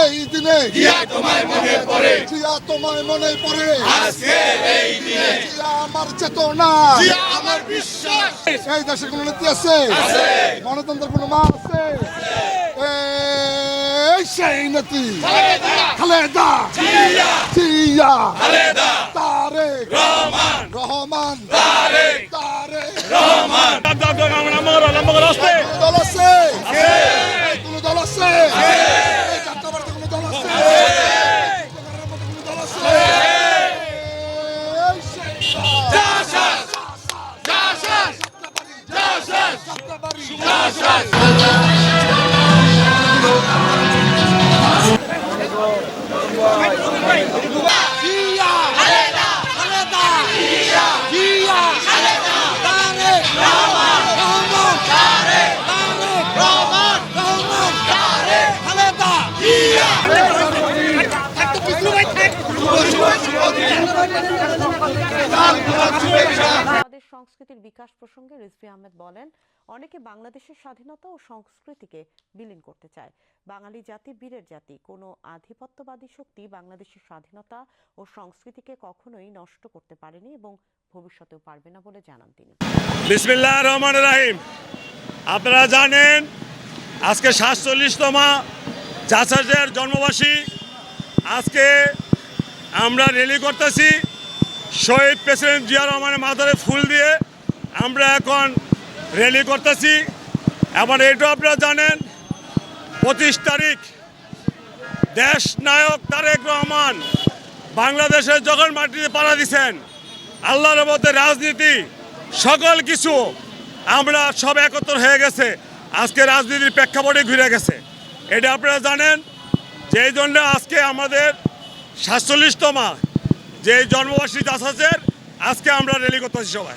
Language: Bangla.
এই দিনে জিয়া তোমায় মনে পড়ে জিয়া তোমায় মনে পড়ে আজকে এই দিনে জিয়া আমার চেতনা জিয়া আমার বিশ্বাস এই দেশে কোনো নীতি আছে গণতন্ত্রের কোনো মা আছে এই সেই নীতি খালেদা জিয়া তারেক রহমান রহমান দল আছে কোনো দল আছে জাতীয়তাবাদী কোনো দল আছে কোনো দল আছে এই সেই বাংলাদেশ সংস্কৃতির বিকাশ প্রসঙ্গে রিজভী আহমেদ বলেন, অনেকে বাংলাদেশের স্বাধীনতা ও সংস্কৃতিকে বিলীন করতে চায়। বাঙালি জাতি বীরের জাতি। কোনো আধিপত্যবাদী শক্তি বাংলাদেশের স্বাধীনতা ও সংস্কৃতিকে কখনোই নষ্ট করতে পারেনি এবং ভবিষ্যতেও পারবে না বলে জানান তিনি। বিসমিল্লাহির রহমানির রহিম। আপনারা জানেন আজকে ৪৭তম জাসাজের জন্মবার্ষিকী। আজকে আমরা র্যালি করতেছি শহীদ প্রেসিডেন্ট জিয়া রহমানের মাথায় ফুল দিয়ে আমরা এখন র্যালি করতেছি। এবং এটাও আপনারা জানেন ২৫ তারিখ দেশ নায়ক তারেক রহমান বাংলাদেশের যখন মাটিতে পাড়া দিচ্ছেন, আল্লাহর রহমতে রাজনীতি সকল কিছু আমরা সব একত্র হয়ে গেছে, আজকে রাজনীতির প্রেক্ষাপটে ঘুরে গেছে। এটা আপনারা জানেন। যেই জন্য আজকে আমাদের ৪৭তম যে জন্মবার্ষিকী জাসাজের আজকে আমরা র্যালি করতেছি সবাই।